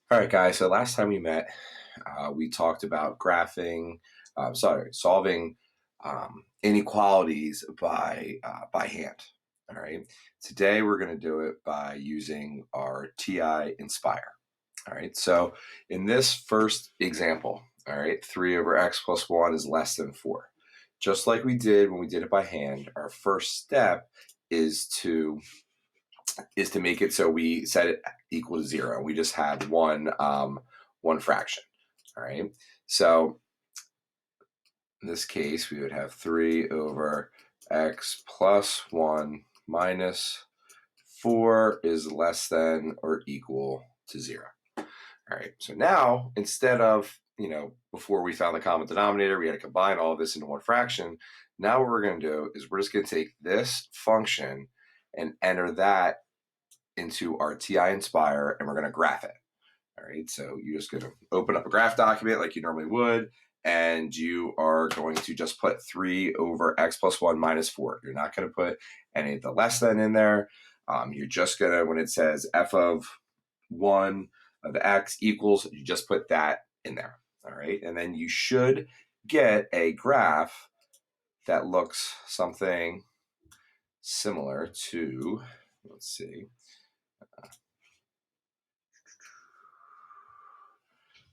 All right, guys. So last time we met, we talked about solving inequalities by hand. All right. Today we're going to do it by using our TI Inspire. All right. So in this first example, all right, 3 over x plus 1 is less than 4. Just like we did when we did it by hand, our first step is to make it so we set it equal to 0. We just have one fraction. All right. So in this case, we would have 3 over x plus 1 minus 4 is less than or equal to 0. All right. So now, instead of, before we found the common denominator, we had to combine all of this into one fraction. Now what we're going to do is we're just going to take this function and enter that into our TI Inspire, and we're going to graph it. All right, so you're just going to open up a graph document like you normally would, and you are going to just put 3 over x plus 1 minus 4. You're not going to put any of the less than in there. You're just going to, when it says f of 1 of x equals, you just put that in there. All right, and then you should get a graph that looks something similar to, let's see,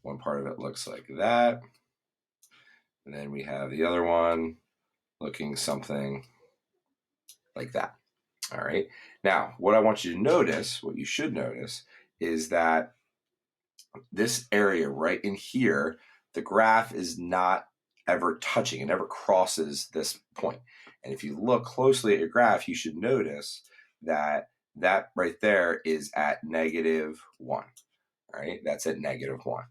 one part of it looks like that. And then we have the other one looking something like that. All right. Now, what I want you to notice, what you should notice, is that this area right in here, the graph is not ever touching. It never crosses this point. And if you look closely at your graph, you should notice that that right there is at -1. All right. That's at -1.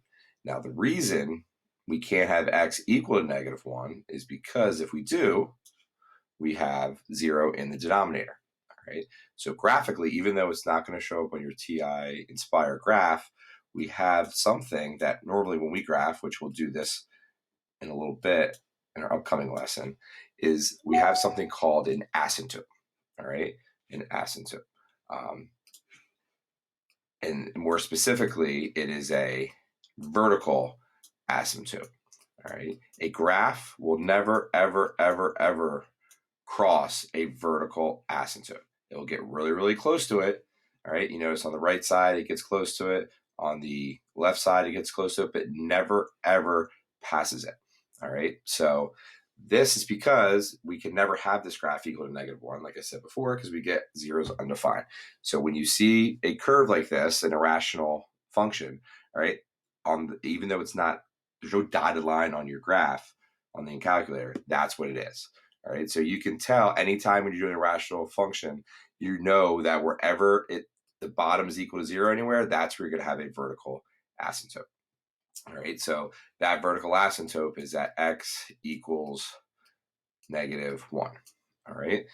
Now, the reason we can't have x equal to -1 is because if we do, we have 0 in the denominator. All right. So graphically, even though it's not going to show up on your TI Inspire graph, we have something that normally when we graph, which we'll do this in a little bit in our upcoming lesson, is we have something called an asymptote. All right. An asymptote. And more specifically, it is a vertical asymptote. All right. A graph will never, ever, ever, ever cross a vertical asymptote. It will get really, really close to it. All right. You notice on the right side, it gets close to it. On the left side, it gets close to it, but never, ever passes it. All right. So this is because we can never have this graph equal to -1, like I said before, because we get zeros undefined. So when you see a curve like this, an irrational function, all right, even though it's not, there's no dotted line on your graph on the calculator, that's what it is. All right, so you can tell anytime when you're doing a rational function, you know that wherever the bottom is equal to 0 anywhere, that's where you're going to have a vertical asymptote. All right, so that vertical asymptote is at x equals -1. All right.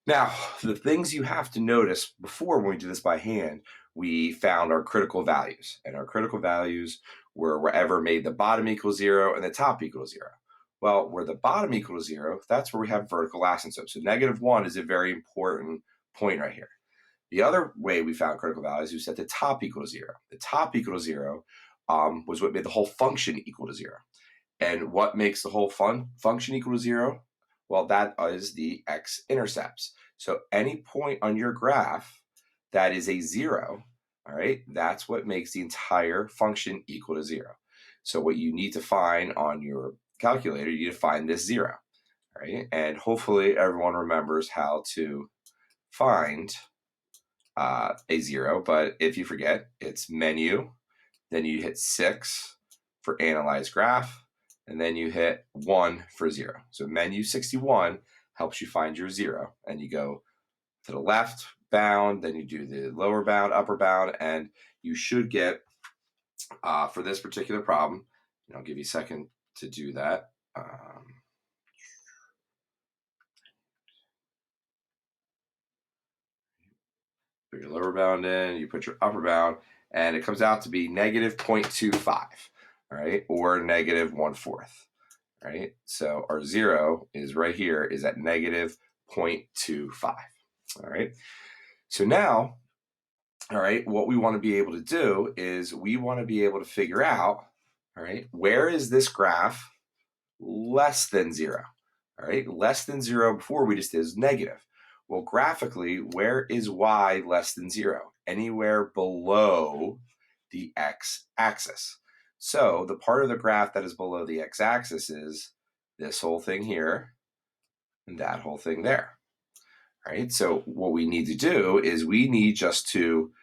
Now, the things you have to notice before when we do this by hand, we found our critical values. And our critical values were wherever made the bottom equal 0 and the top equal 0. Well, where the bottom equals 0, that's where we have vertical asymptote. So -1 is a very important point right here. The other way we found critical values, we set the top equal to 0. The top equal to 0 was what made the whole function equal to 0. And what makes the whole function equal to 0? Well, that is the x-intercepts. So any point on your graph that is a 0, all right, that's what makes the entire function equal to 0. So what you need to find on your calculator, you need to find this 0, all right? And hopefully everyone remembers how to find a 0, but if you forget, it's menu, then you hit 6 for analyze graph, and then you hit 1 for 0. So menu 61 helps you find your 0, and you go to the left bound, then you do the lower bound, upper bound, and you should get, for this particular problem, and I'll give you a second to do that. Put your lower bound in, you put your upper bound, and it comes out to be -0.25, all right, or -1/4. Right? So our 0 is right here, is at -0.25. All right. So now all right, what we want to be able to do is we want to be able to figure out, all right, where is this graph less than 0? All right, less than 0 before we just did is negative. Well, graphically, where is y less than 0? Anywhere below the x-axis. So the part of the graph that is below the x-axis is this whole thing here and that whole thing there. All right, so what we need to do is we need just to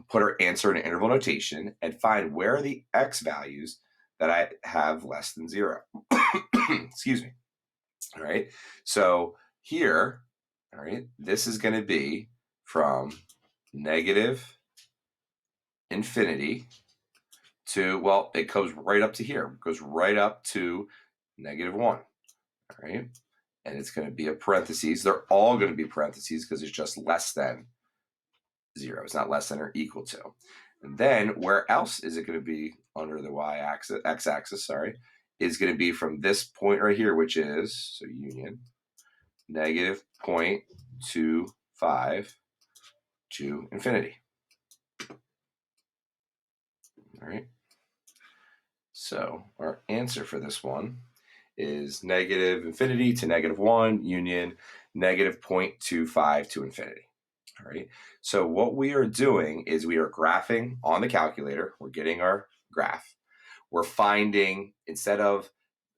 put our answer in an interval notation and find where are the x values that I have less than 0. Excuse me. All right, so here, all right, this is going to be from negative infinity to, well, it goes right up to here. It goes right up to -1. All right, and it's going to be a parentheses. They're all going to be parentheses because it's just less than 0. It's not less than or equal to. And then where else is it going to be under the y-axis, x-axis, sorry, is going to be from this point right here, which is, so union, -0.25 to infinity. All right. So our answer for this one is negative infinity to -1 union -0.25 to infinity. All right. So what we are doing is we are graphing on the calculator. We're getting our graph. We're finding, instead of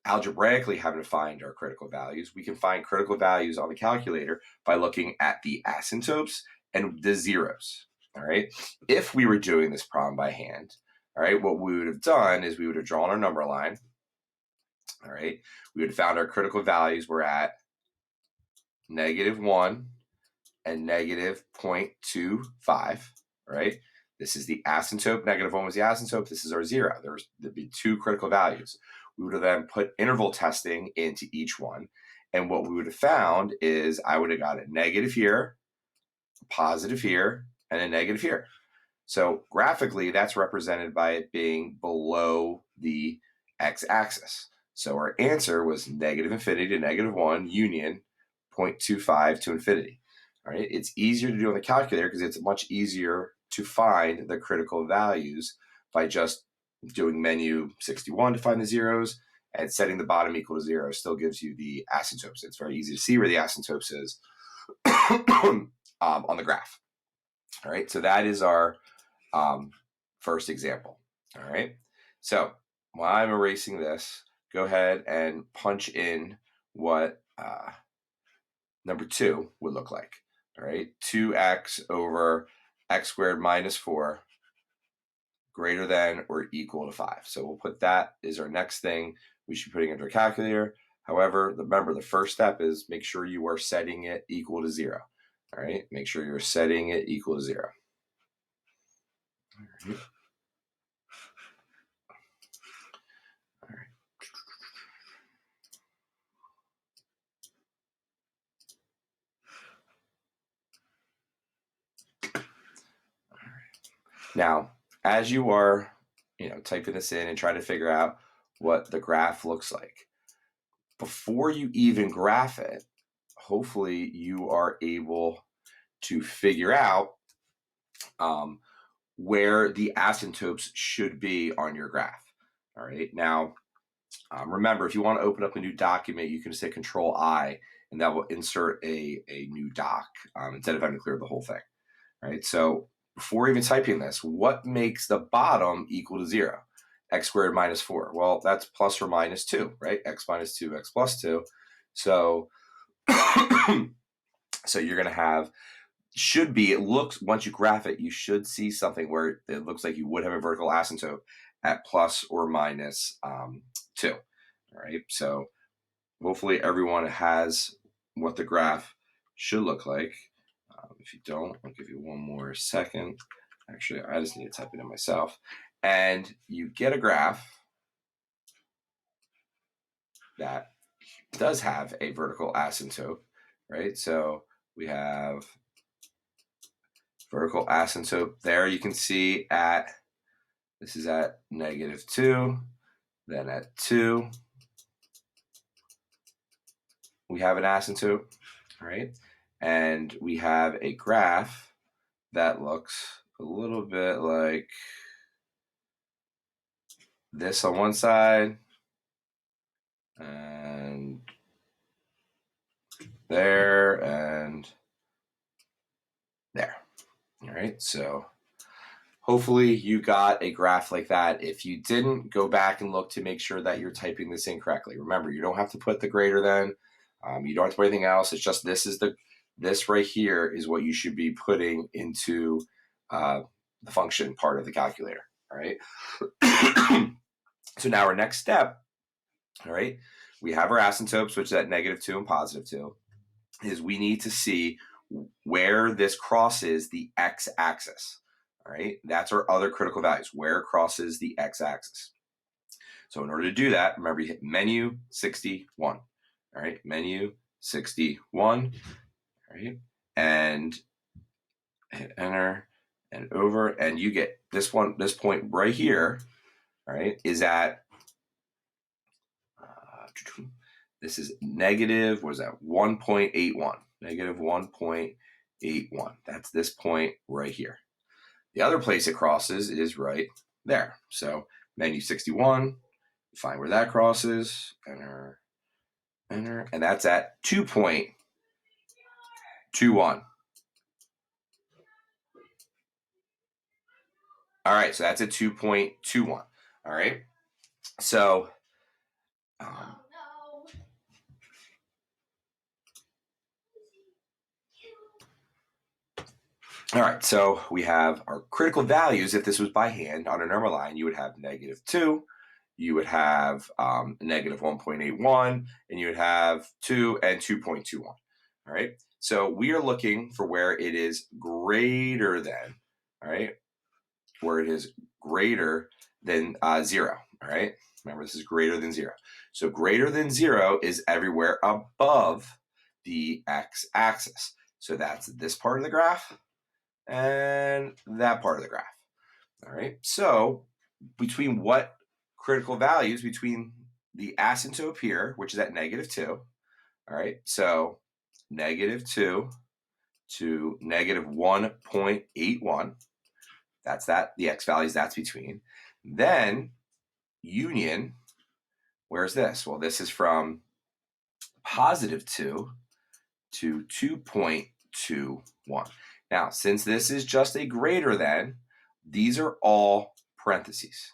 algebraically having to find our critical values, we can find critical values on the calculator by looking at the asymptotes and the zeros. All right. If we were doing this problem by hand, all right, what we would have done is we would have drawn our number line. All right. We would have found our critical values were at -1 and -0.25, right? This is the asymptote. -1 was the asymptote. This is our 0. There'd be 2 critical values. We would have then put interval testing into each one. And what we would have found is I would have got a negative here, a positive here, and a negative here. So graphically, that's represented by it being below the x-axis. So our answer was negative infinity to -1 union 0.25 to infinity. All right, it's easier to do on the calculator because it's much easier to find the critical values by just doing menu 61 to find the zeros, and setting the bottom equal to 0 still gives you the asymptotes. It's very easy to see where the asymptotes is on the graph. All right, so that is our first example. All right, so while I'm erasing this, go ahead and punch in what number 2 would look like. All right, 2x over x squared minus 4 greater than or equal to 5. So we'll put that is our next thing we should be putting into our calculator. However, remember the first step is make sure you are setting it equal to 0. All right, make sure you're setting it equal to 0. All right. All right. Now, as you are, typing this in and trying to figure out what the graph looks like, before you even graph it, hopefully you are able to figure out where the asymptotes should be on your graph. All right. Now, remember, if you want to open up a new document, you can just hit Control-I, and that will insert a new doc instead of having to clear the whole thing. All right. So before even typing this, what makes the bottom equal to 0? X squared minus 4. Well, that's plus or minus 2, right? X minus 2, x plus 2. So, so you're going to have, should be, it looks, once you graph it, you should see something where it looks like you would have a vertical asymptote at plus or minus 2. All right. So hopefully everyone has what the graph should look like. If you don't, I'll give you one more second. Actually, I just need to type it in myself. And you get a graph that does have a vertical asymptote, right? So we have vertical asymptote there. You can see this is at -2, then at 2. We have an asymptote, right? And we have a graph that looks a little bit like this on one side and there and there. All right, so hopefully you got a graph like that. If you didn't, go back and look to make sure that you're typing this in correctly. Remember, you don't have to put the greater than. You don't have to put anything else. It's just this right here is what you should be putting into the function part of the calculator. All right. So now our next step, all right, we have our asymptotes, which is at -2 and +2, is we need to see where this crosses the x-axis. All right, that's our other critical values, where it crosses the x-axis. So in order to do that, remember you hit menu 61. All right, menu 61. All right, and hit enter and over, and you get this point right here. All right, is at this is negative, what is that, 1.81, negative 1.81. That's this point right here. The other place it crosses is right there. So menu 61, find where that crosses, enter, enter, and that's at 2.21. All right, so that's at 2.21. All right, so all right, so we have our critical values. If this was by hand on a number line, you would have -2, you would have negative 1.81, and you would have 2 and 2.21. All right, so we are looking for where it is greater than, all right, where it is greater than 0. All right, remember this is greater than 0. So greater than 0 is everywhere above the x-axis. So that's this part of the graph and that part of the graph. All right, so between what critical values, between the asymptote here, which is at -2, all right, so -2 to -1.81, that's that, the x values that's between. Then union, where's this? Well, this is from +2 to 2.21. Now, since this is just a greater than, these are all parentheses.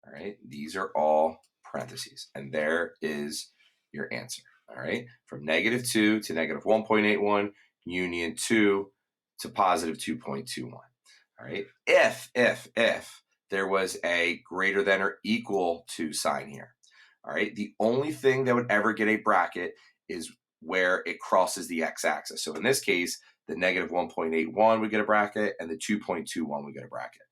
All right, these are all parentheses, and there is your answer. All right, from -2 to -1.81, union 2 to +2.21. All right, if there was a greater than or equal to sign here, all right, the only thing that would ever get a bracket is where it crosses the x-axis. So in this case, the -1.81 would get a bracket, and the 2.21 would get a bracket.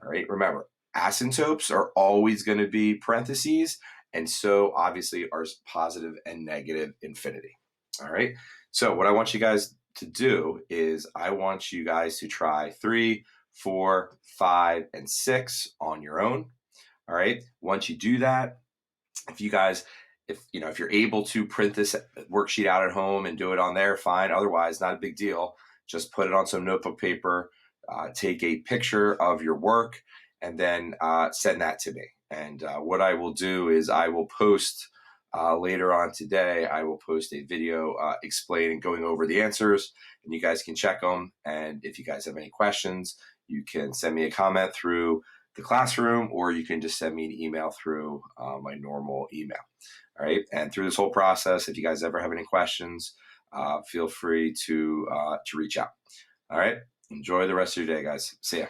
All right, remember, asymptotes are always going to be parentheses, and so obviously are positive and negative infinity. All right, so what I want you guys to do is I want you guys to try 3, 4, 5, and 6 on your own. All right, once you do that, if you're able to print this worksheet out at home and do it on there, fine. Otherwise, not a big deal. Just put it on some notebook paper, take a picture of your work, and then send that to me. And what I will do is I will post later on today, I will post a video explaining, going over the answers, and you guys can check them. And if you guys have any questions, you can send me a comment through the classroom, or you can just send me an email through my normal email. All right. And through this whole process, if you guys ever have any questions, feel free to reach out. All right. Enjoy the rest of your day, guys. See ya.